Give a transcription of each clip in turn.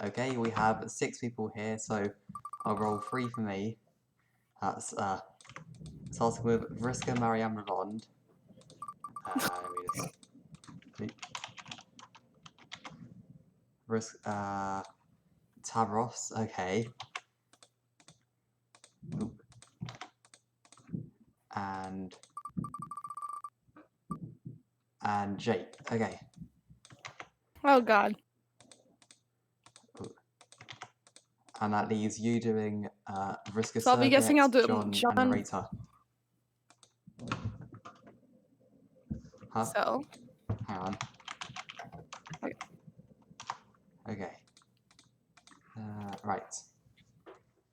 Okay, we have 6 people here, so I'll roll 3 for me. That's starting with Vriska Marianne Ravond. Let me just. Tavros, okay. Ooh. And Jake, okay. Oh God. Ooh. And that leaves you doing Vriska, So I'll be guessing I'll do John, John. and Narrator. Huh? So. Hang on. Okay. Okay. Right. The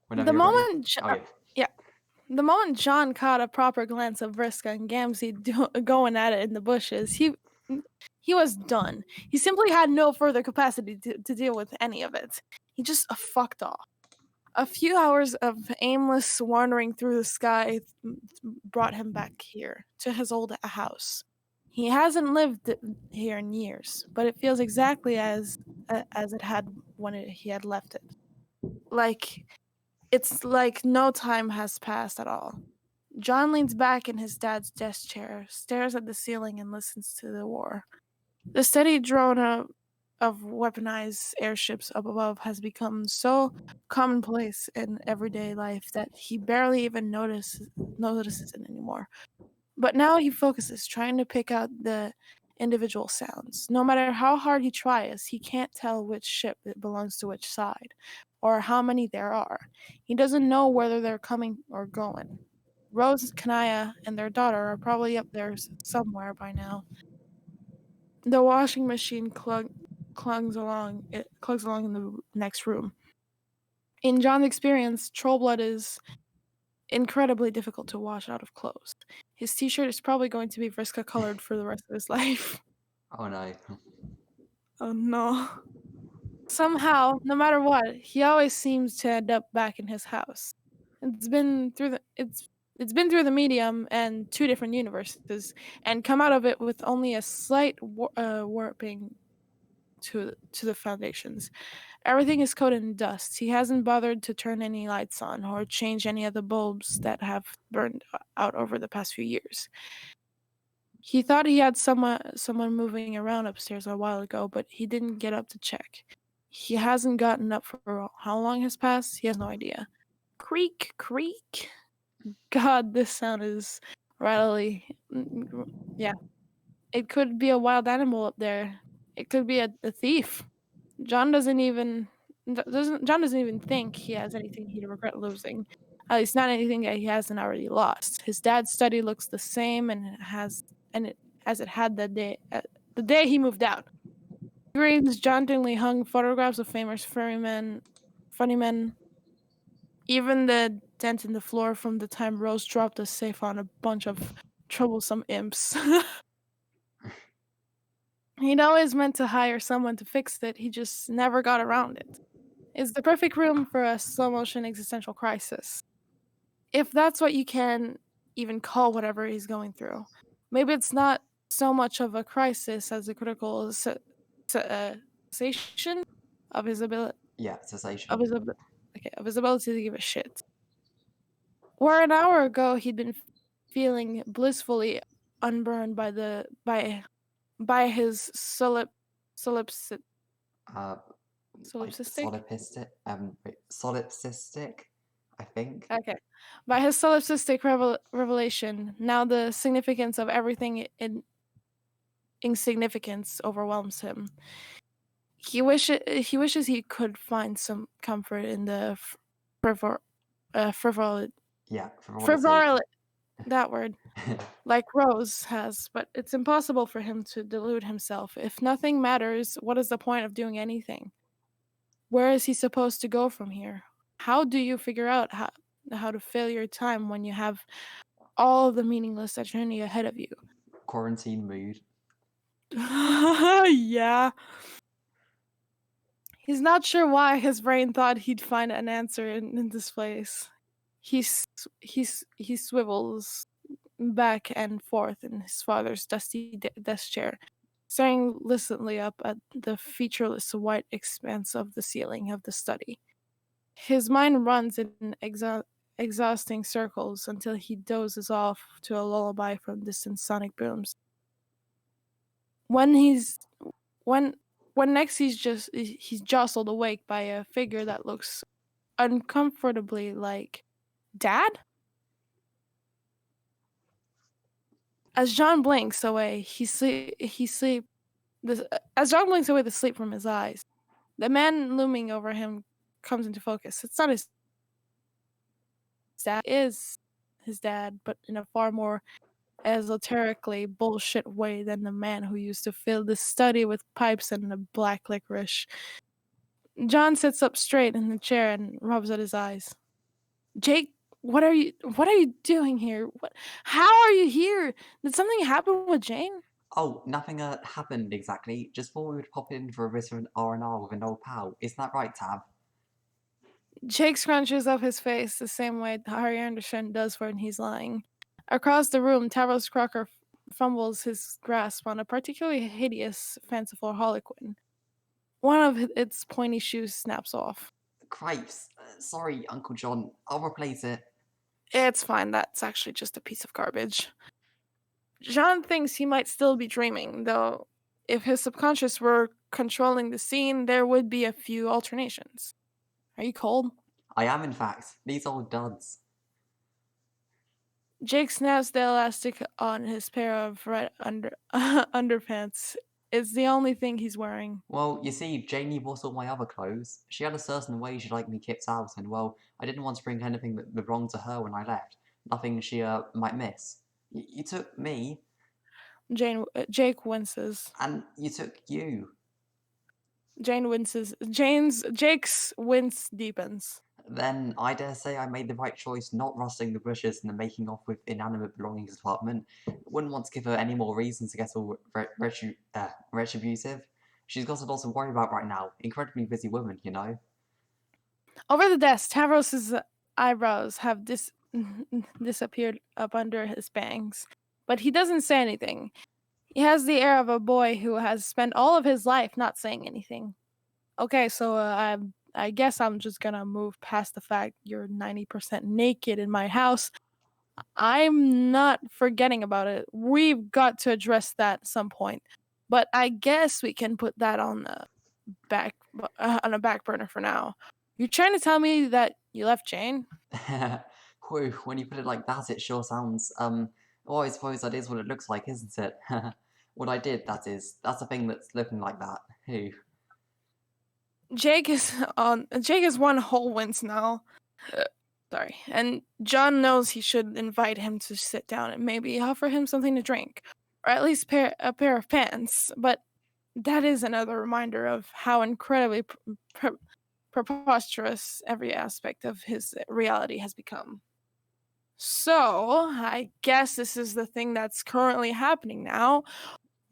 Whenever you're ready. moment, Oh yeah. the moment John caught a proper glance of Vriska and Gamzee going at it in the bushes, he was done. He simply had no further capacity to deal with any of it. He just fucked off. A few hours of aimless wandering through the sky brought him back here, to his old house. He hasn't lived here in years, but it feels exactly as it had when he had left it. It's like no time has passed at all. John leans back in his dad's desk chair, stares at the ceiling, and listens to the war. The steady drone of weaponized airships up above has become so commonplace in everyday life that he barely even notices it anymore. But now he focuses, trying to pick out the individual sounds. No matter how hard he tries, he can't tell which ship it belongs to which side, or how many there are. He doesn't know whether they're coming or going. Rose, Kanaya, and their daughter are probably up there somewhere by now. The washing machine clugs along in the next room. In John's experience, troll blood is incredibly difficult to wash out of clothes. His t-shirt is probably going to be Vriska colored for the rest of his life. Oh no. Oh no. Somehow, no matter what, he always seems to end up back in his house. It's been through the medium and 2 different universes, and come out of it with only a slight warping to the foundations. Everything is coated in dust. He hasn't bothered to turn any lights on or change any of the bulbs that have burned out over the past few years. He thought he had someone moving around upstairs a while ago, but he didn't get up to check. He hasn't gotten up for how long has passed? He has no idea. Creak, creak. God, this sound is rattly. Yeah. It could be a wild animal up there. It could be a thief. John doesn't even think he has anything he'd regret losing. At least not anything that he hasn't already lost. His dad's study looks the same as it had the day he moved out. Screens jauntily hung photographs of famous funny men. Even the dent in the floor from the time Rose dropped a safe on a bunch of troublesome imps. He'd always meant to hire someone to fix it, he just never got around it. It's the perfect room for a slow-motion existential crisis. If that's what you can even call whatever he's going through. Maybe it's not so much of a crisis as a critical cessation of his ability Yeah, cessation. of his ability to give a shit. Where an hour ago he'd been feeling blissfully unburned by his solipsistic solipsistic, I think. Okay. By his solipsistic revelation, now the significance of everything in insignificance overwhelms him. He wishes he could find some comfort in the frivolity. Yeah, Frivolity. That word. Like Rose has, but it's impossible for him to delude himself. If nothing matters, what is the point of doing anything? Where is he supposed to go from here? How do you figure out how to fill your time when you have all the meaningless eternity ahead of you? Quarantine mood. Yeah. He's not sure why his brain thought he'd find an answer in this place. He swivels back and forth in his father's dusty desk chair, staring listlessly up at the featureless white expanse of the ceiling of the study. His mind runs in exhausting circles until he dozes off to a lullaby from distant sonic booms. When he's when when next he's jostled awake by a figure that looks uncomfortably like Dad? As John blinks away, as John blinks away the sleep from his eyes, the man looming over him comes into focus. It's not his dad, it is his dad, but in a far more esoterically bullshit way than the man who used to fill the study with pipes and a black licorice. John sits up straight in the chair and rubs at his eyes. Jake, what are you doing here? How are you here? Did something happen with Jane? Oh, nothing happened exactly. Just thought we would pop in for a bit of an R&R with an old pal. Isn't that right, Tab? Jake scrunches up his face the same way Harry Anderson does when he's lying. Across the room, Tavros Crocker fumbles his grasp on a particularly hideous, fanciful harlequin. One of its pointy shoes snaps off. Cripes. Sorry, Uncle John. I'll replace it. It's fine, that's actually just a piece of garbage. John thinks he might still be dreaming, though if his subconscious were controlling the scene, there would be a few alternations. Are you cold? I am, in fact. These old duds. Jake snaps the elastic on his pair of red underpants. It's the only thing he's wearing. Well, you see, Janie bought all my other clothes. She had a certain way she liked me kept out, and well, I didn't want to bring anything that belonged to her when I left. Nothing she might miss. You took me, Jake winces. and you took you. Jane winces. Jake's wince deepens. Then I dare say I made the right choice not rustling the bushes in the making off with inanimate belongings department. Wouldn't want to give her any more reason to get all retributive. She's got a lot to worry about right now. Incredibly busy woman, you know. Over the desk, Tavros's eyebrows have disappeared up under his bangs, but he doesn't say anything. He has the air of a boy who has spent all of his life not saying anything. Okay, so I guess I'm just gonna move past the fact you're 90% naked in my house. I'm not forgetting about it. We've got to address that at some point. But I guess we can put that on a back burner for now. You're trying to tell me that you left Jane? Whew, when you put it like that, it sure sounds, well, I suppose that is what it looks like, isn't it? What I did, that is. That's a thing that's looking like that. Who? Jake is one whole wince now. Sorry. And John knows he should invite him to sit down and maybe offer him something to drink, or at least a pair of pants. But that is another reminder of how incredibly preposterous every aspect of his reality has become. So, I guess this is the thing that's currently happening now.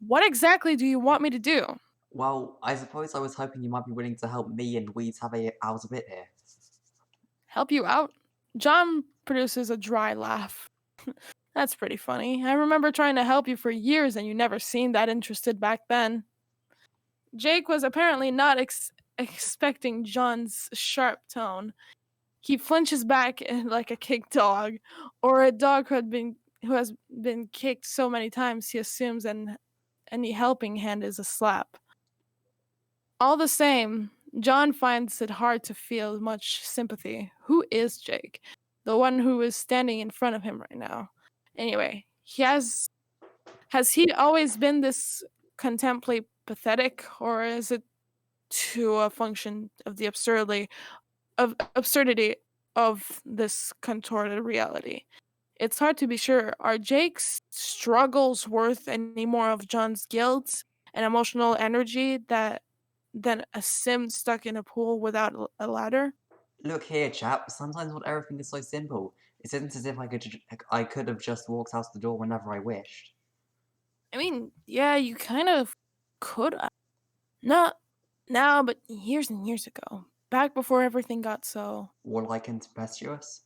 What exactly do you want me to do? Well, I suppose I was hoping you might be willing to help me and Weeds have out a bit here. Help you out? John produces a dry laugh. That's pretty funny. I remember trying to help you for years and you never seemed that interested back then. Jake was apparently not expecting John's sharp tone. He flinches back like a kicked dog, or a dog who has been kicked so many times he assumes any helping hand is a slap. All the same, John finds it hard to feel much sympathy. Who is Jake? The one who is standing in front of him right now. Anyway, has he always been this contemptibly pathetic, or is it to a function of the absurdity of this contorted reality? It's hard to be sure. Are Jake's struggles worth any more of John's guilt and emotional energy than a sim stuck in a pool without a ladder? Look here, chap. Sometimes not everything is so simple. It isn't as if I could have just walked out the door whenever I wished. I mean, yeah, you kind of could have. Not now, but years and years ago. Back before everything got so. Or like tempestuous?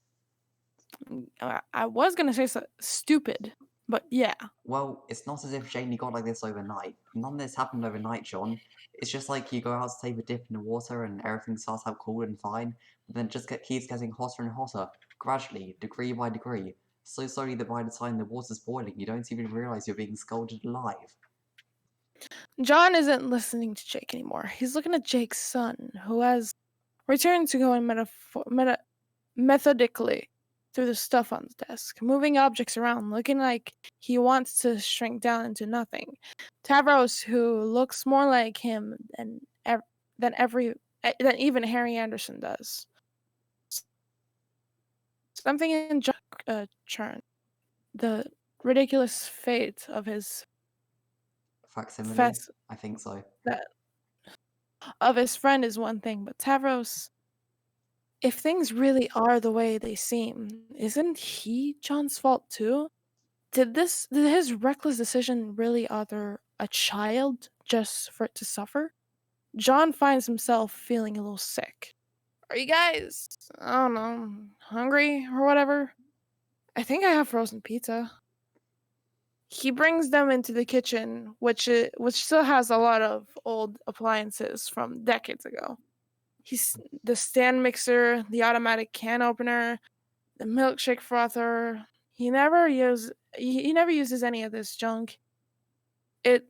I was gonna say so stupid, But yeah. Well, it's not as if Janie got like this overnight. None of this happened overnight, John. It's just like you go out to take a dip in the water and everything starts out cool and fine, but then it just keeps getting hotter and hotter, gradually, degree by degree, so slowly that by the time the water's boiling, you don't even realize you're being scalded alive. John isn't listening to Jake anymore. He's looking at Jake's son, who has returned to going methodically through the stuff on the desk, moving objects around, looking like he wants to shrink down into nothing. Tavros, who looks more like him than than even Harry Anderson does. Something in John churn. The ridiculous fate of his Facsimile? fest I think so. that of his friend is one thing, but Tavros, if things really are the way they seem, isn't he John's fault too? Did his reckless decision really author a child just for it to suffer? John finds himself feeling a little sick. Are you guys, I don't know, hungry or whatever? I think I have frozen pizza. He brings them into the kitchen, which still has a lot of old appliances from decades ago. He's the stand mixer, the automatic can opener, the milkshake frother. He never uses any of this junk. It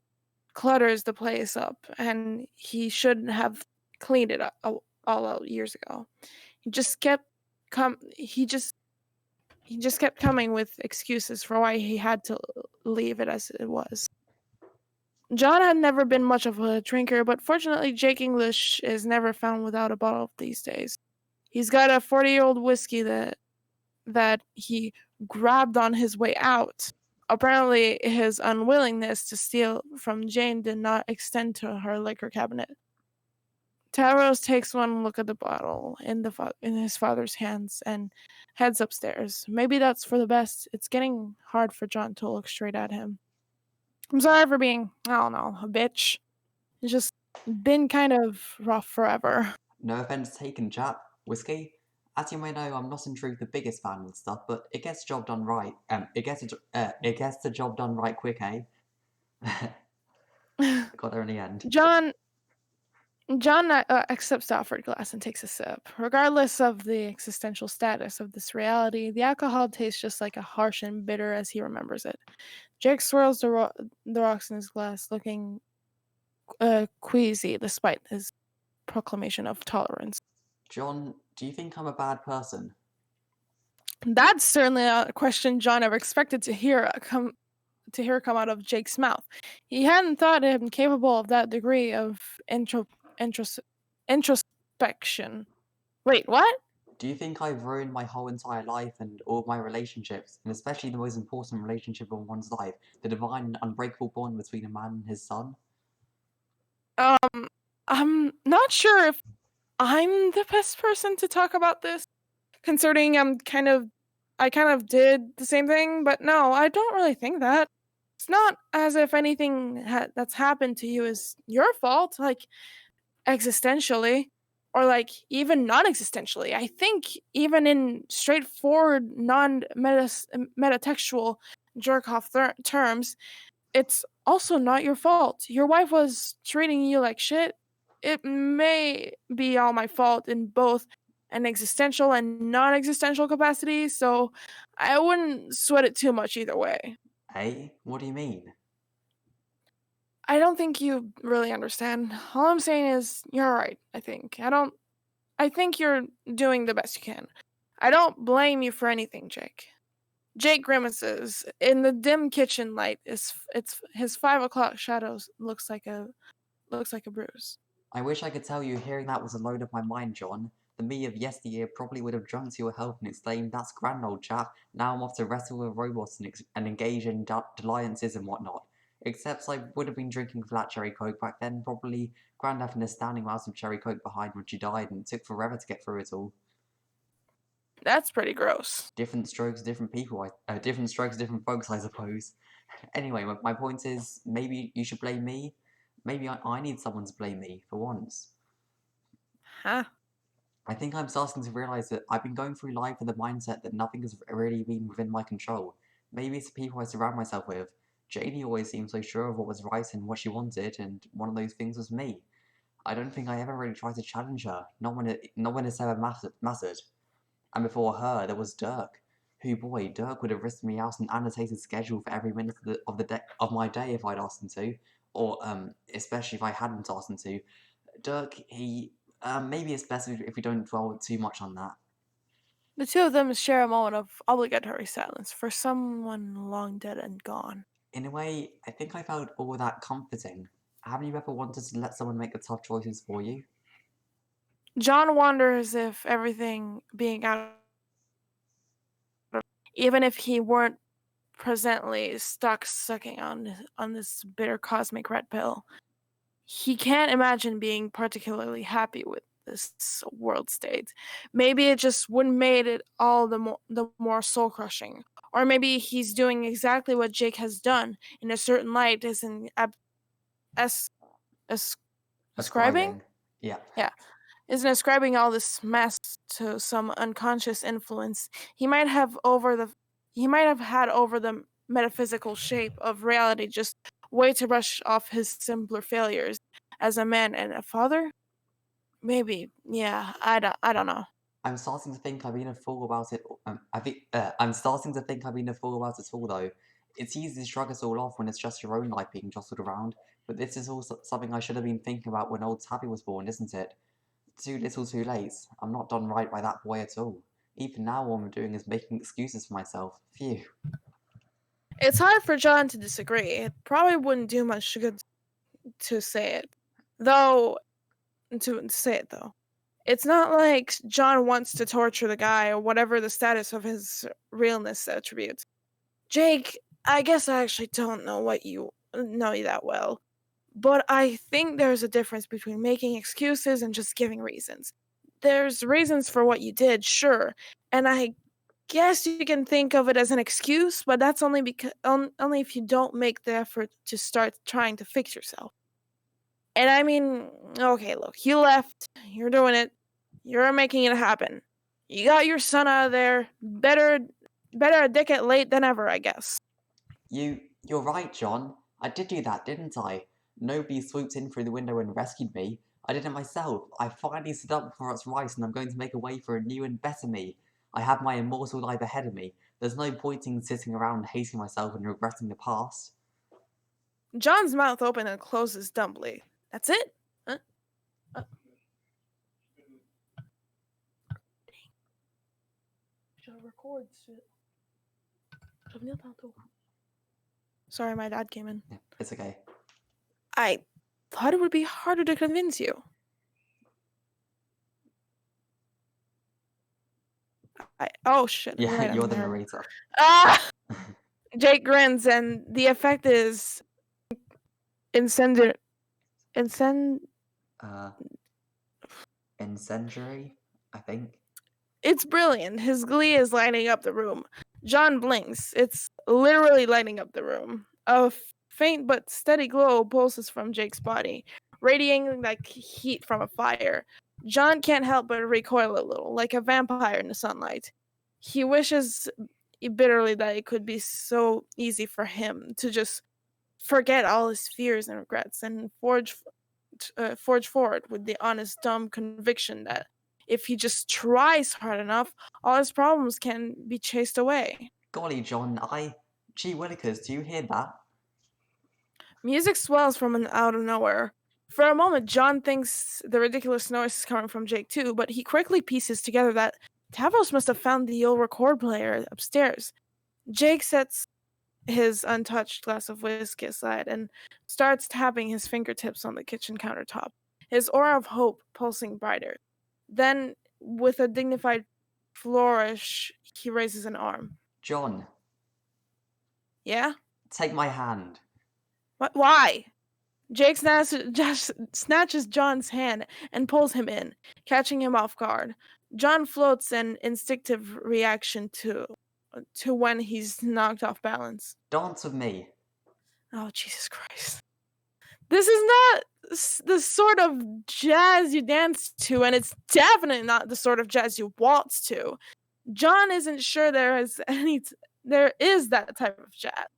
clutters the place up, and he should have cleaned it up all out years ago. He just kept he just kept coming with excuses for why he had to leave it as it was. John had never been much of a drinker, but fortunately Jake English is never found without a bottle these days. He's got a 40-year-old whiskey that he grabbed on his way out. Apparently, his unwillingness to steal from Jane did not extend to her liquor cabinet. Tavros takes one look at the bottle in his father's hands and heads upstairs. Maybe that's for the best. It's getting hard for John to look straight at him. I'm sorry for being, I don't know, a bitch. It's just been kind of rough forever. No offense taken, chap. Whiskey? As you may know, I'm not in truth the biggest fan of the stuff, but it gets the job done right. It gets the job done right quick, eh? Got there in the end. John John accepts the offered glass and takes a sip. Regardless of the existential status of this reality, the alcohol tastes just like a harsh and bitter as he remembers it. Jake swirls the rocks in his glass, looking queasy despite his proclamation of tolerance. John, do you think I'm a bad person? That's certainly a question John never expected to hear come out of Jake's mouth. He hadn't thought him capable of that degree of intros- introspection. Wait, what? Do you think I've ruined my whole entire life and all my relationships, and especially the most important relationship in one's life, the divine and unbreakable bond between a man and his son? I'm not sure if I'm the best person to talk about this, considering I kind of did the same thing, but no, I don't really think that. It's not as if anything that's happened to you is your fault, like existentially, or like even non-existentially. I think even in straightforward non-metatextual jerk-off terms, it's also not your fault. Your wife was treating you like shit. It may be all my fault in both an existential and non-existential capacity, so I wouldn't sweat it too much either way. Eh? What do you mean? I don't think you really understand. All I'm saying is you're right, I think. I think you're doing the best you can. I don't blame you for anything, Jake. Jake grimaces. In the dim kitchen light, it's his 5 o'clock shadows looks like a bruise. I wish I could tell you hearing that was a load of my mind, John. The me of yesteryear probably would have drunk to your health and exclaimed, "That's grand, old chap. Now I'm off to wrestle with robots and engage in dalliances and whatnot." Except I would have been drinking flat cherry coke back then, probably grand having a standing mouse of cherry coke behind when she died, and it took forever to get through it all. That's pretty gross. Different strokes, different people. Different strokes, different folks, I suppose. Anyway, my point is, maybe you should blame me. Maybe I need someone to blame me for once. Huh? I think I'm starting to realize that I've been going through life with the mindset that nothing has really been within my control. Maybe it's the people I surround myself with. Janie always seemed so sure of what was right and what she wanted, and one of those things was me. I don't think I ever really tried to challenge her, not when it's ever mattered. And before her, there was Dirk. Who, boy, Dirk would have written me out an annotated schedule for every minute of my day if I'd asked him to, or especially if I hadn't asked him to. Dirk, maybe it's best if we don't dwell too much on that. The two of them share a moment of obligatory silence for someone long dead and gone. In a way, I think I found all that comforting. Have you ever wanted to let someone make the tough choices for you? John wonders if everything being out of, even if he weren't presently stuck sucking on this bitter cosmic red pill, he can't imagine being particularly happy with this world state. Maybe it just wouldn't made it all the more soul crushing, or maybe he's doing exactly what Jake has done in a certain light, as in as ascribing. Ascribing. Yeah. Yeah, isn't ascribing all this mess to some unconscious influence he might have had over the metaphysical shape of reality, just way to brush off his simpler failures as a man and a father. Maybe, yeah, I don't know. I'm starting to think I've been a fool about it. I'm starting to think I've been a fool about it all, though. It's easy to shrug us all off when it's just your own life being jostled around, but this is also something I should have been thinking about when old Tabby was born, isn't it? Too little, too late. I'm not done right by that boy at all. Even now, all I'm doing is making excuses for myself. Phew. It's hard for John to disagree. It probably wouldn't do much good to say it, though. To say it though, it's not like John wants to torture the guy or whatever the status of his realness attribute. Jake, I guess I actually don't know you that well, but I think there's a difference between making excuses and just giving reasons. There's reasons for what you did, sure, and I guess you can think of it as an excuse, but that's only because only if you don't make the effort to start trying to fix yourself. And I mean, okay, look, you left, you're doing it, you're making it happen. You got your son out of there. Better a decade late than ever, I guess. You're right, John. I did do that, didn't I? Nobody swooped in through the window and rescued me. I did it myself. I finally stood up for what's right, and I'm going to make a way for a new and better me. I have my immortal life ahead of me. There's no point in sitting around hating myself and regretting the past. John's mouth opened and closes dumbly. That's it? Sorry, my dad came in. Yeah, it's okay. I thought it would be harder to convince you. Oh shit. Yeah, right, you're the narrator. Ah! Jake grins, and the effect is incendiary. Incendiary, I think. It's brilliant. His glee is lighting up the room. John blinks. It's literally lighting up the room. A faint but steady glow pulses from Jake's body, radiating like heat from a fire. John can't help but recoil a little, like a vampire in the sunlight. He wishes bitterly that it could be so easy for him to just forget all his fears and regrets and forge forward with the honest, dumb conviction that if he just tries hard enough, all his problems can be chased away. Golly, John, Gee willikers, do you hear that? Music swells from out of nowhere. For a moment, John thinks the ridiculous noise is coming from Jake too, but he quickly pieces together that Tavros must have found the old record player upstairs. Jake sets his untouched glass of whiskey aside and starts tapping his fingertips on the kitchen countertop, his aura of hope pulsing brighter. Then, with a dignified flourish, he raises an arm. John. Yeah? Take my hand. What? Why? Jake snatches John's hand and pulls him in, catching him off guard. John floats an instinctive reaction to when he's knocked off balance. Dance with me. Oh, Jesus Christ. This is not the sort of jazz you dance to, and it's definitely not the sort of jazz you waltz to. John isn't sure there is there is that type of chat.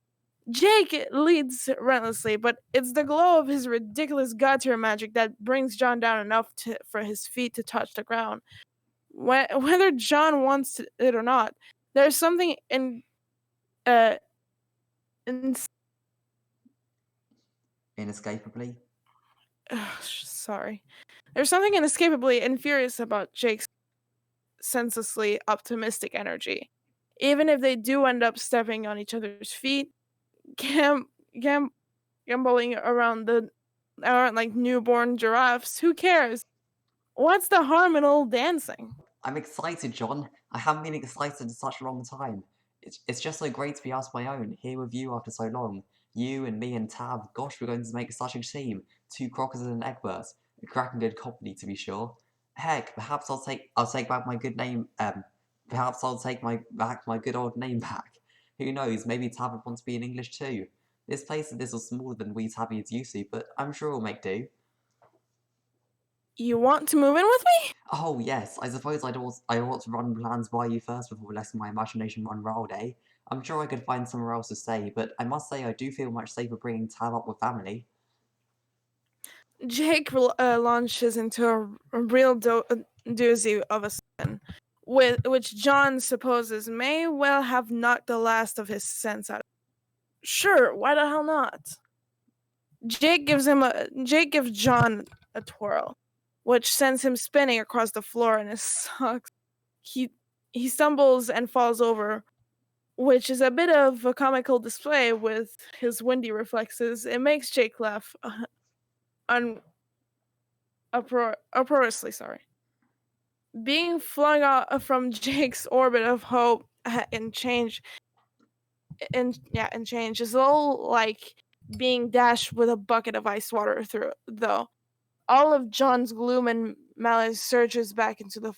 Jake leads relentlessly, but it's the glow of his ridiculous god-tier magic that brings John down enough for his feet to touch the ground. Whether John wants it or not, there's something uh, in Inescapably. sorry. There's something inescapably infurious about Jake's senselessly optimistic energy. Even if they do end up stepping on each other's feet, gam- gam- gambling around like newborn giraffes, who cares? What's the harm in old dancing? I'm excited, John. I haven't been excited in such a long time. It's just so great to be out on my own, here with you after so long. You and me and Tab, gosh, we're going to make such a team. Two crockers and an Egbert. A cracking good company, to be sure. Heck, perhaps I'll take back my good name, perhaps I'll take back my good old name back. Who knows, maybe Tab would want to be in English too. This place is a little smaller than we Tabby is used to, but I'm sure it'll make do. You want to move in with me? Oh, yes, I suppose I ought to run plans by you first before letting my imagination run wild, eh? I'm sure I could find somewhere else to stay, but I must say I do feel much safer bringing Tab up with family. Jake launches into a real doozy of a sin, which John supposes may well have knocked the last of his sense out. Sure, why the hell not? Jake gives John a twirl, which sends him spinning across the floor in his socks. He he stumbles and falls over, which is a bit of a comical display with his windy reflexes. It makes Jake laugh uproariously. Sorry. Being flung out from Jake's orbit of hope and change and change is a little like being dashed with a bucket of ice water through it, though. All of John's gloom and malice surges back into the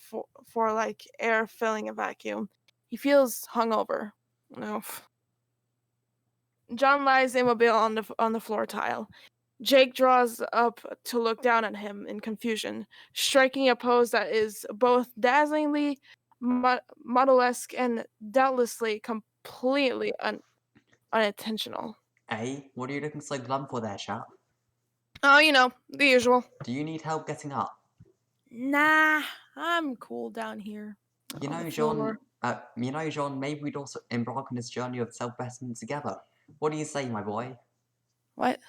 for like air filling a vacuum. He feels hungover. Oof. John lies immobile on the floor tile. Jake draws up to look down at him in confusion, striking a pose that is both dazzlingly model-esque and doubtlessly completely unintentional. Eh? What are you looking so glum for there, chap? Oh, the usual. Do you need help getting up? Nah, I'm cool down here on the floor. John, maybe we'd also embark on this journey of self-betterment together. What do you say, my boy? What?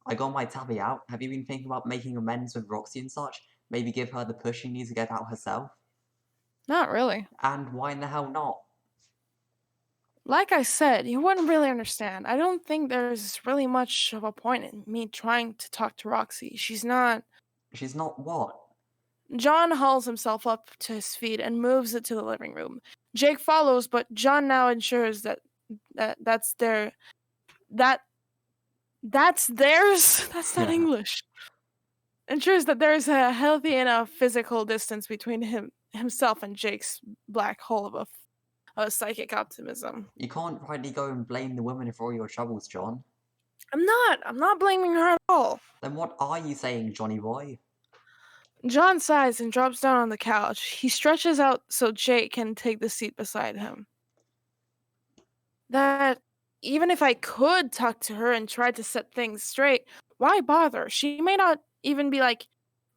I got my tabby out. Have you been thinking about making amends with Roxy and such? Maybe give her the push she needs to get out herself? Not really. And why in the hell not? Like I said, you wouldn't really understand. I don't think there's really much of a point in me trying to talk to Roxy. She's not. She's not what? John hauls himself up to his feet and moves it to the living room. Jake follows, but John now ensures that's their that that's theirs. That's not English. Ensures that there is a healthy enough physical distance between himself and Jake's black hole of psychic optimism. You can't rightly go and blame the woman for all your troubles, John. I'm not blaming her at all. Then what are you saying, Johnny boy? John sighs and drops down on the couch. He stretches out so Jake can take the seat beside him. That even if I could talk to her and try to set things straight, why bother? She may not even be like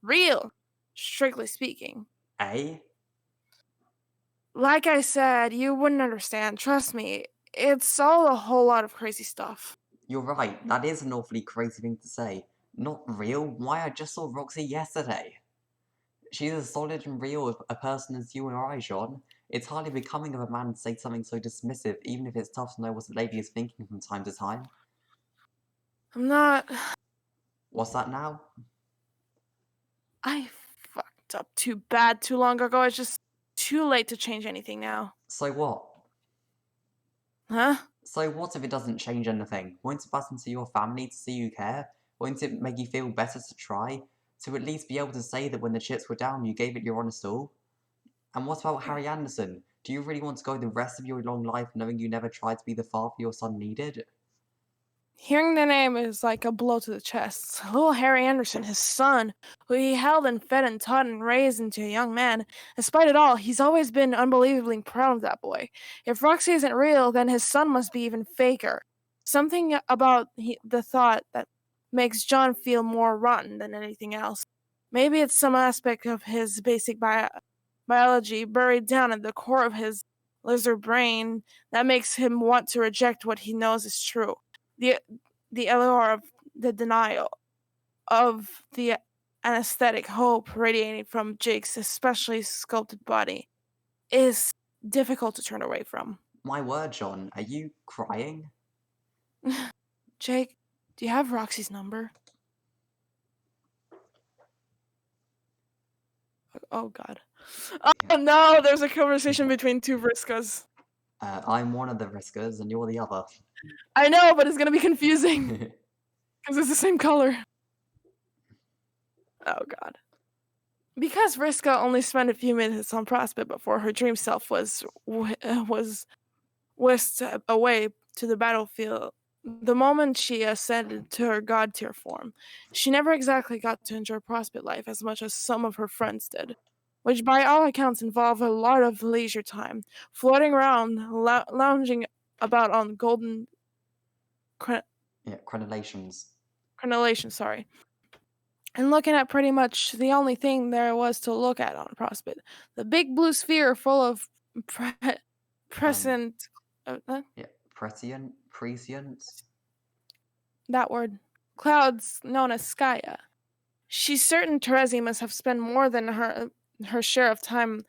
real, strictly speaking. Eh? Like I said, you wouldn't understand. Trust me, it's all a whole lot of crazy stuff. You're right, that is an awfully crazy thing to say. Not real? Why, I just saw Roxy yesterday. She's as solid and real a person as you or I, John. It's hardly becoming of a man to say something so dismissive, even if it's tough to know what a lady is thinking from time to time. I'm not. What's that now? I fucked up too bad too long ago. It's just too late to change anything now. So what? Huh? So what if it doesn't change anything? Won't it button to your family to see you care? Won't it make you feel better to try? To at least be able to say that when the chips were down you gave it your honest all? And what about Harry Anderson? Do you really want to go the rest of your long life knowing you never tried to be the father your son needed? Hearing the name is like a blow to the chest. Little Harry Anderson, his son, who he held and fed and taught and raised into a young man. Despite it all, he's always been unbelievably proud of that boy. If Roxy isn't real, then his son must be even faker. Something about the thought that makes John feel more rotten than anything else. Maybe it's some aspect of his basic biology buried down at the core of his lizard brain that makes him want to reject what he knows is true. The the allure of the denial of the anesthetic hope radiating from Jake's especially sculpted body is difficult to turn away from. My word, John, are you crying? Jake, do you have Roxy's number? Oh God. Oh no, there's a conversation between two Vriskas. I'm one of the Vriskas and you're the other. I know, but it's gonna be confusing because it's the same color. Oh God. Because Vriska only spent a few minutes on Prospect before her dream self was whisked away to the battlefield. The moment she ascended to her god tier form, she never exactly got to enjoy Prospect life as much as some of her friends did, which by all accounts involved a lot of leisure time, floating around, lounging about on golden Crenellations. sorry, and looking at pretty much the only thing there was to look at on Prospect, the big blue sphere full of present. Prescient? That word. Clouds known as Skya. She's certain Terezi must have spent more than her share of time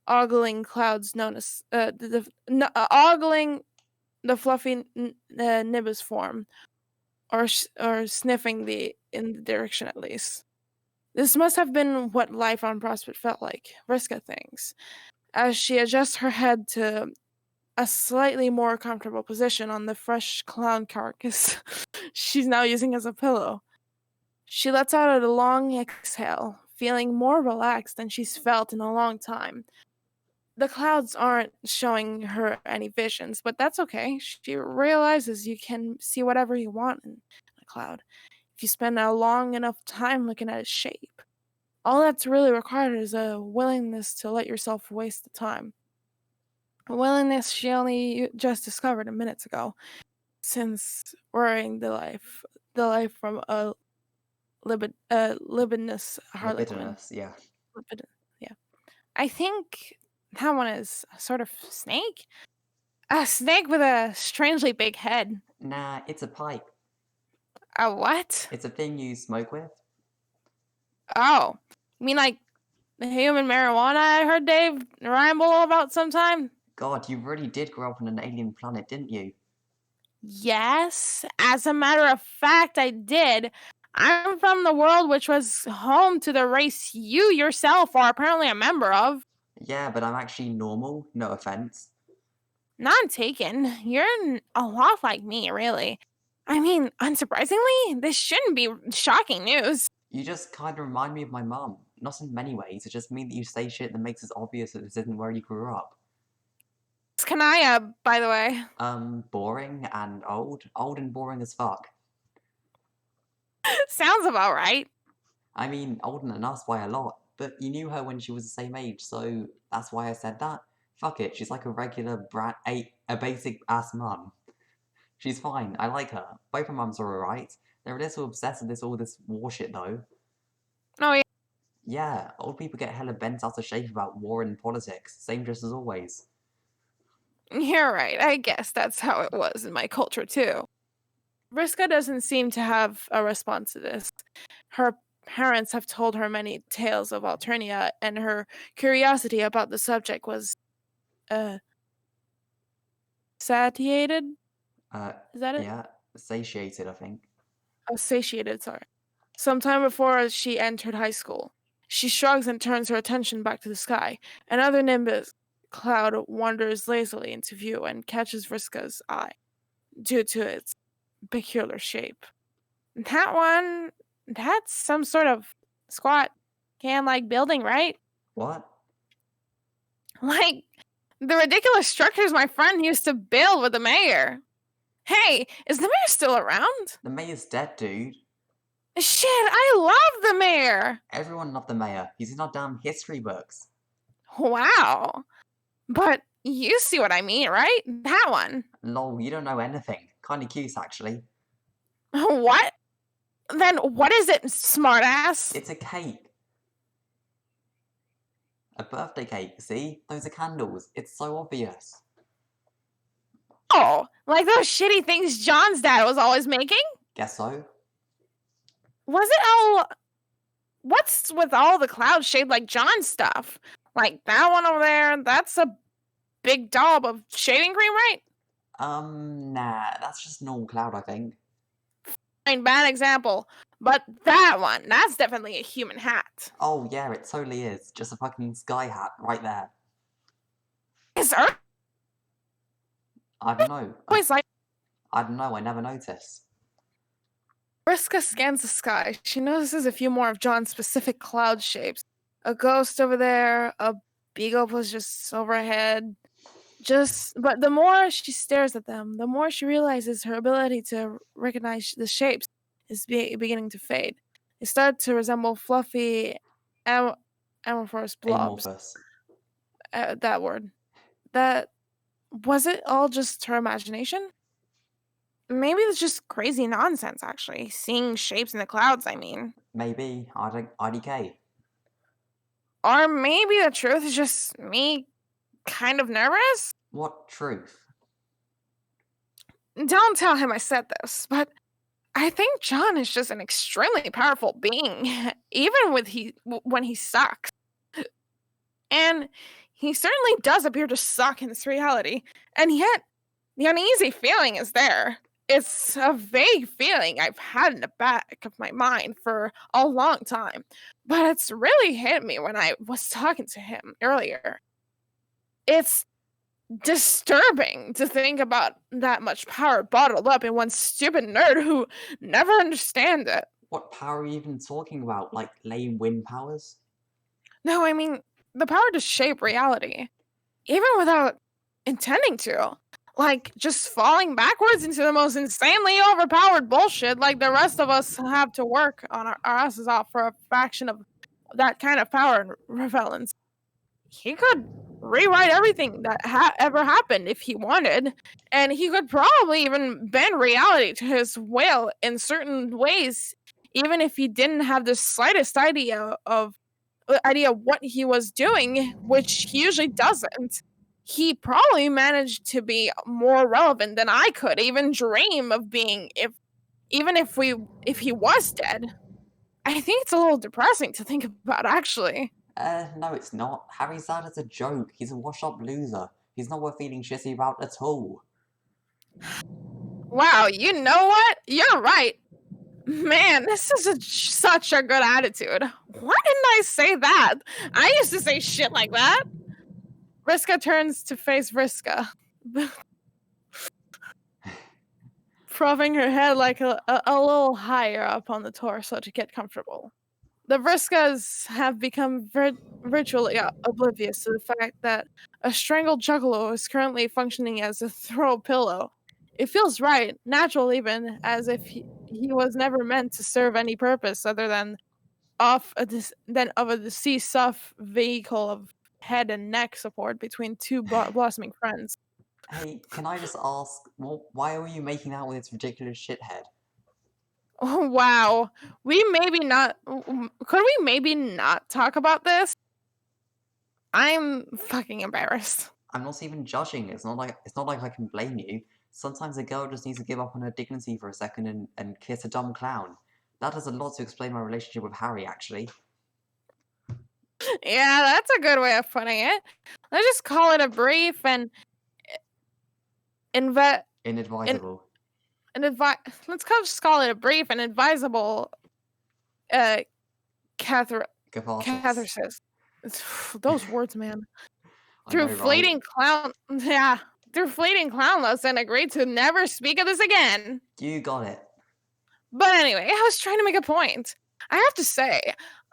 ogling clouds known as ogling the fluffy nimbus form, or sniffing in the direction at least. This must have been what life on Prospect felt like, Vriska thinks, as she adjusts her head to a slightly more comfortable position on the fresh clown carcass she's now using as a pillow. She lets out a long exhale, feeling more relaxed than she's felt in a long time. The clouds aren't showing her any visions, but that's okay. She realizes you can see whatever you want in a cloud if you spend a long enough time looking at its shape. All that's really required is a willingness to let yourself waste the time. A willingness she only just discovered a minutes ago, since worrying the life from a libidinous harlequin. Libidinous, yeah. Yeah. I think that one is a sort of snake. A snake with a strangely big head. Nah, it's a pipe. A what? It's a thing you smoke with. Oh. You mean like the human marijuana I heard Dave ramble about sometime? God, you really did grow up on an alien planet, didn't you? Yes. As a matter of fact, I did. I'm from the world which was home to the race you yourself are apparently a member of. Yeah, but I'm actually normal, no offense. Not taken. You're a lot like me, really. I mean, unsurprisingly, this shouldn't be shocking news. You just kind of remind me of my mum. Not in many ways, it just means that you say shit that makes it obvious that this isn't where you grew up. It's Kanaya, by the way. Boring and old. Old and boring as fuck. Sounds about right. I mean, older than us by a lot, but you knew her when she was the same age, so that's why I said that. Fuck it, she's like a regular a basic ass mum. She's fine, I like her. Both her mums are alright. They're a little obsessed with all this war shit though. Oh, yeah. Yeah, old people get hella bent out of shape about war and politics, same just as always. You're right. I guess that's how it was in my culture, too. Vriska doesn't seem to have a response to this. Her parents have told her many tales of Alternia, and her curiosity about the subject was satiated? Is that it? Yeah, satiated, I think. Oh, satiated, sorry. Sometime before she entered high school. She shrugs and turns her attention back to the sky. Another nimbus cloud wanders lazily into view and catches Vriska's eye, due to its peculiar shape. That's some sort of squat can-like building, right? What? Like the ridiculous structures my friend used to build with the mayor. Hey, is the mayor still around? The mayor's dead, dude. Shit, I love the mayor! Everyone loved the mayor. He's in our damn history books. Wow. But you see what I mean, right? That one. Lol, you don't know anything. Kinda cute, actually. What? Then what is it, smartass? It's a cake. A birthday cake, see? Those are candles. It's so obvious. Oh, like those shitty things John's dad was always making? Guess so? Was it all... What's with all the clouds shaped like John stuff? Like that one over there, that's a big daub of shaving cream, right? Nah, that's just normal cloud, I think. Fine, bad example. But that one, that's definitely a human hat. Oh, yeah, it totally is. Just a fucking sky hat right there. Is Earth I don't know. always like... I don't know, I never noticed. Vriska scans the sky. She notices a few more of John's specific cloud shapes. A ghost over there, a beagle was just overhead. But the more she stares at them, the more she realizes her ability to recognize the shapes is beginning to fade. They start to resemble fluffy amorphous blobs. Amorphous. That word. That was it all just her imagination? Maybe it's just crazy nonsense, actually. Seeing shapes in the clouds, I mean. Maybe. IDK. Or maybe the truth is just me kind of nervous? What truth? Don't tell him I said this, but I think John is just an extremely powerful being, even when he sucks. And he certainly does appear to suck in this reality, and yet the uneasy feeling is there. It's a vague feeling I've had in the back of my mind for a long time, but it's really hit me when I was talking to him earlier. It's disturbing to think about that much power bottled up in one stupid nerd who never understands it. What power are you even talking about? Like lame wind powers? No, I mean, the power to shape reality, even without intending to. Like, just falling backwards into the most insanely overpowered bullshit like the rest of us have to work on our asses off for a fraction of that kind of power and relevance. He could rewrite everything that ever happened if he wanted, and he could probably even bend reality to his will in certain ways, even if he didn't have the slightest idea what he was doing, which he usually doesn't. He probably managed to be more relevant than I could even dream of being if he was dead. I think it's a little depressing to think about, actually. No, it's not. Harry's dad is a joke. He's a wash-up loser. He's not worth feeling shitty about at all. Wow, you know what? You're right. Man, this is such a good attitude. Why didn't I say that? I used to say shit like that. Vriska turns to face Vriska, propping her head like a little higher up on the torso to get comfortable. The Vriskas have become virtually oblivious to the fact that a strangled juggalo is currently functioning as a throw pillow. It feels right, natural even, as if he was never meant to serve any purpose other than of a deceased soft vehicle of head and neck support between two blossoming friends. Hey, can I just ask, why were you making out with this ridiculous shithead? Oh, wow. Could we maybe not talk about this? I'm fucking embarrassed. I'm not even judging. It's not like I can blame you. Sometimes a girl just needs to give up on her dignity for a second and kiss a dumb clown. That does a lot to explain my relationship with Harry, actually. Yeah, that's a good way of putting it. Let's just call it a brief and Inadvisable. Let's just call it a brief and advisable catharsis. Those words, man. Through fleeting clown lesson, agreed to never speak of this again. You got it. But anyway, I was trying to make a point. I have to say,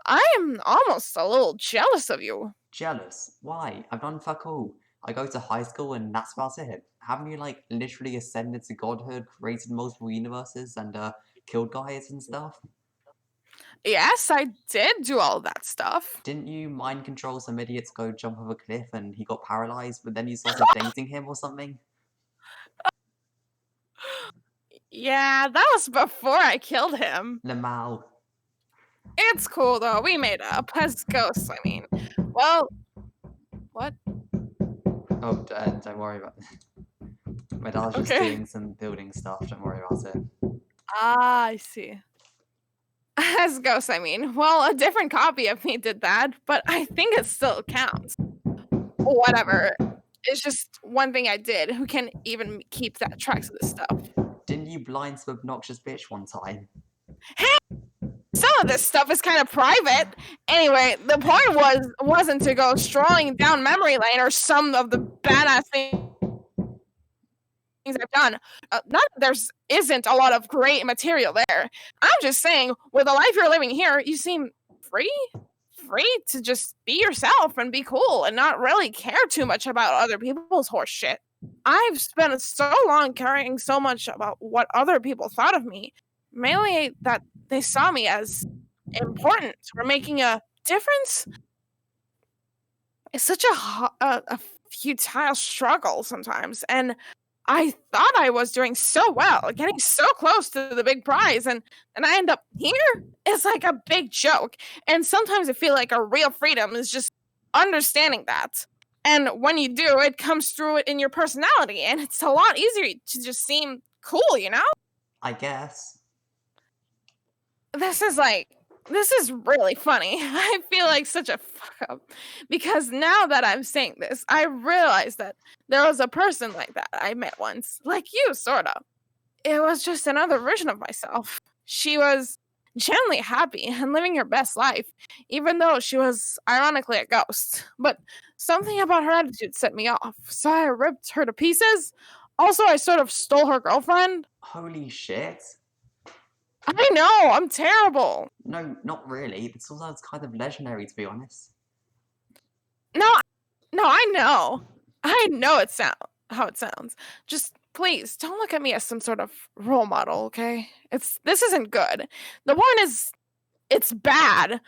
I am almost a little jealous of you. Jealous? Why? I've done fuck all. I go to high school and that's about it. Haven't you, like, literally ascended to godhood, created multiple universes, and, killed guys and stuff? Yes, I did do all that stuff. Didn't you mind control some idiot to go jump off a cliff and he got paralyzed, but then you started dating him or something? Yeah, that was before I killed him. Lamau. It's cool though. We made up as ghosts. I mean, well, what? Oh, don't worry about it. My dad's just Okay. doing some building stuff, don't worry about it. Ah, I see. As ghosts, I mean. Well, a different copy of me did that, but I think it still counts. Whatever. It's just one thing I did. Who can even keep that tracks of this stuff? Didn't you blind some obnoxious bitch one time? Hey, some of this stuff is kind of private. Anyway, the point wasn't to go strolling down memory lane or some of the badass things I've done. Not that isn't a lot of great material there. I'm just saying, with the life you're living here, you seem free to just be yourself and be cool and not really care too much about other people's horse shit. I've spent so long caring so much about what other people thought of me, mainly that they saw me as important or making a difference. It's such a futile struggle sometimes, and I thought I was doing so well, getting so close to the big prize, and I end up here. It's like a big joke, and sometimes I feel like a real freedom is just understanding that. And when you do, it comes through it in your personality, and it's a lot easier to just seem cool, you know? I guess. This is really funny. I feel like such a fuck up because now that I'm saying this, I realize that there was a person like that I met once, like you, sort of. It was just another version of myself. She was genuinely happy and living her best life, even though she was ironically a ghost. But something about her attitude set me off, so I ripped her to pieces. Also, I sort of stole her girlfriend. Holy shit. I know, I'm terrible. No, not really. This all sounds kind of legendary, to be honest. No, I know. I know how it sounds. Just please don't look at me as some sort of role model, okay? This isn't good. The point is it's bad.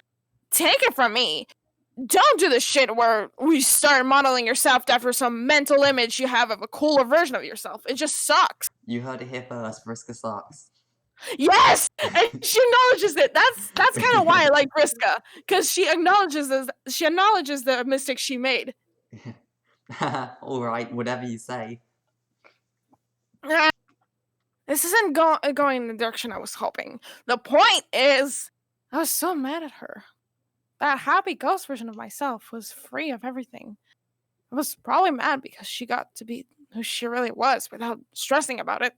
Take it from me. Don't do the shit where we start modeling yourself after some mental image you have of a cooler version of yourself. It just sucks. You heard it here first, Vriskas sucks. Yes, and she acknowledges it. That's kind of why I like Vriska, because she acknowledges the mistake she made. Alright, whatever you say. This isn't going in the direction I was hoping. The point is, I was so mad at her. That happy ghost version of myself was free of everything. I was probably mad because she got to be who she really was without stressing about it,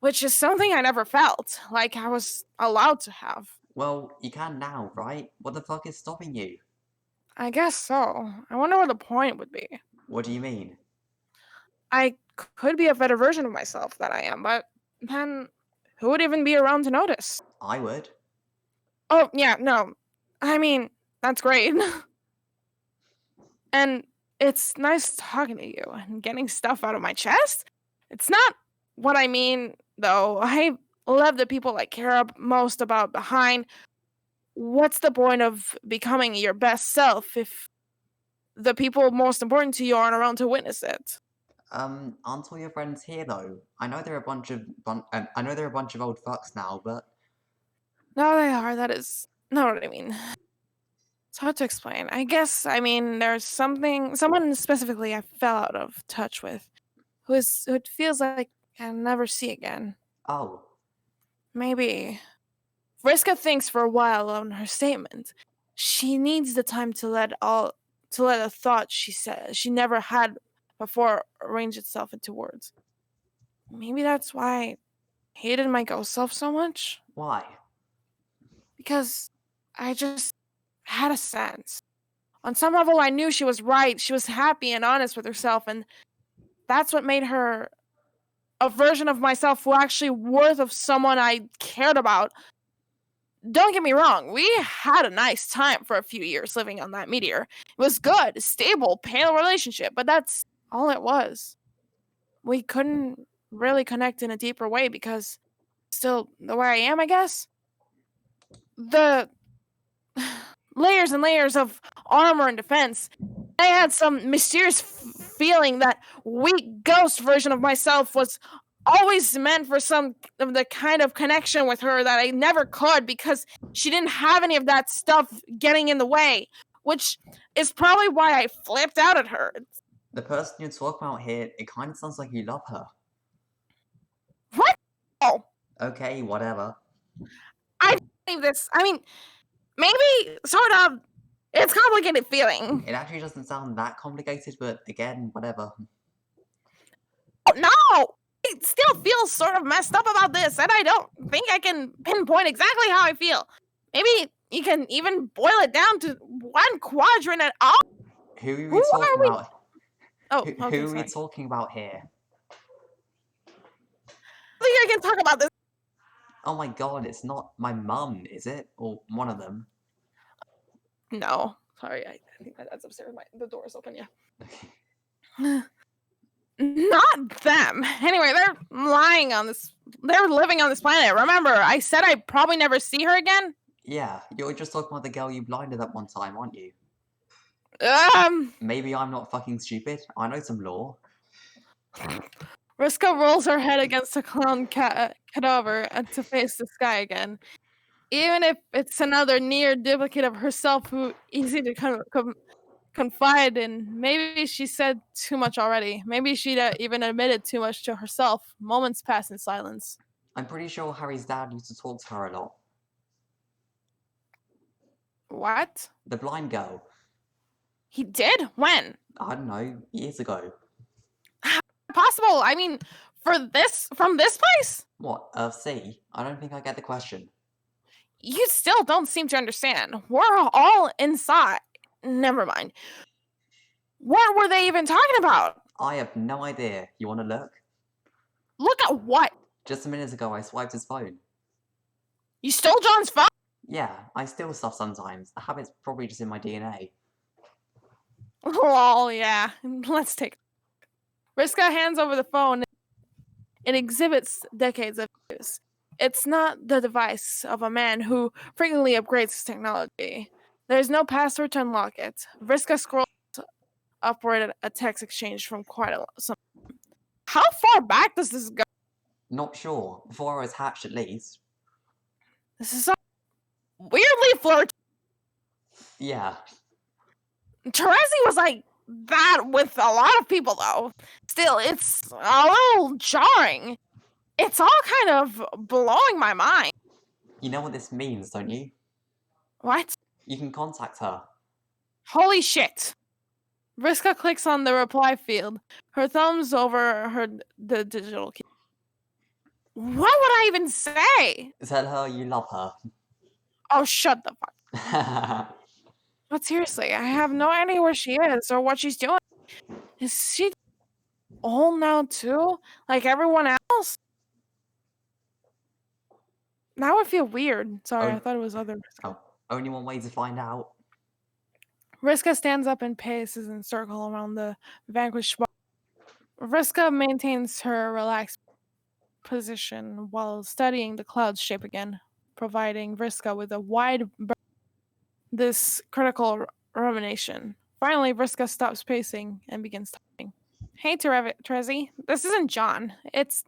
which is something I never felt like I was allowed to have. Well, you can now, right? What the fuck is stopping you? I guess so. I wonder what the point would be. What do you mean? I could be a better version of myself than I am, but then who would even be around to notice? I would. Oh, yeah, no. I mean, that's great. And it's nice talking to you and getting stuff out of my chest. It's not what I mean, though. I love the people I care most about behind. What's the point of becoming your best self if the people most important to you aren't around to witness it? Aren't all your friends here though? I know they're a bunch of old fucks now, but No, they are. That is not what I mean. It's hard to explain. I guess, I mean, there's someone specifically I fell out of touch with, who it feels like I'll never see again. oh, Maybe. Vriska thinks for a while on her statement. She needs the time to let a thought she said she never had before arrange itself into words. Maybe that's why I hated my ghost self so much. why? Because I just had a sense. On some level, I knew she was right. She was happy and honest with herself, and that's what made her a version of myself who actually worth of someone I cared about. Don't get me wrong, we had a nice time for a few years living on that meteor. It was good, stable, pale relationship, but that's all it was. We couldn't really connect in a deeper way because still the way I am, I guess. The layers and layers of armor and defense. I had some mysterious feeling that weak ghost version of myself was always meant for some of the kind of connection with her that I never could because she didn't have any of that stuff getting in the way, which is probably why I flipped out at her. The person you're talking about here, it kind of sounds like you love her. What? Oh, Okay, whatever. I believe this. I mean, maybe sort of. It's complicated feeling. It actually doesn't sound that complicated, but again, whatever. Oh, no! I still feel sort of messed up about this, and I don't think I can pinpoint exactly how I feel. Maybe you can even boil it down to one quadrant at all. Who are we Who talking are we? about? Oh, Who okay, are we sorry. talking about here? I think I can talk about this. Oh my god, it's not my mum, is it? Or one of them? No, sorry. I think that's upstairs. The door is open. Yeah. Not them. Anyway, they're lying on this. They're living on this planet. Remember, I said I'd probably never see her again. Yeah, you're just talking about the girl you blinded that one time, aren't you? Maybe I'm not fucking stupid. I know some lore. Vriska rolls her head against the clown cadaver and to face the sky again. Even if it's another near duplicate of herself who easy to confide in. Maybe she said too much already. Maybe she'd even admitted too much to herself. Moments pass in silence. I'm pretty sure Harry's dad used to talk to her a lot. What? The blind girl. He did? When? I don't know, years ago. Possible. I mean, from this place? What, Earthsea? I don't think I get the question. You still don't seem to understand. We're all inside. Never mind. What were they even talking about? I have no idea. You wanna look? Look at what? Just a minute ago I swiped his phone. You stole John's phone? Yeah, I steal stuff sometimes. The habit's probably just in my DNA. Oh, yeah. Let's take Vriska hands over the phone. It exhibits decades of use. It's not the device of a man who frequently upgrades his technology. There's no password to unlock it. Vriska scrolls upward at a text exchange from quite some. How far back does this go? Not sure. Before I was hatched, at least. This is so weirdly flirty. Yeah. Terezi was like that with a lot of people, though. Still, it's a little jarring. It's all kind of blowing my mind. You know what this means, don't you? What? You can contact her. Holy shit. Vriska clicks on the reply field, her thumbs over the digital key. What would I even say? Tell her you love her. Oh, shut the fuck. But seriously, I have no idea where she is or what she's doing. Is she old now too? Like everyone else? Now I feel weird. Sorry, I thought it was other Vriska. Oh, only one way to find out. Vriska stands up and paces in a circle around the vanquished spot. Vriska maintains her relaxed position while studying the cloud's shape again, providing Vriska with a wide berth. This critical rumination. Finally, Vriska stops pacing and begins talking. Hey, Terezi, this isn't John. It's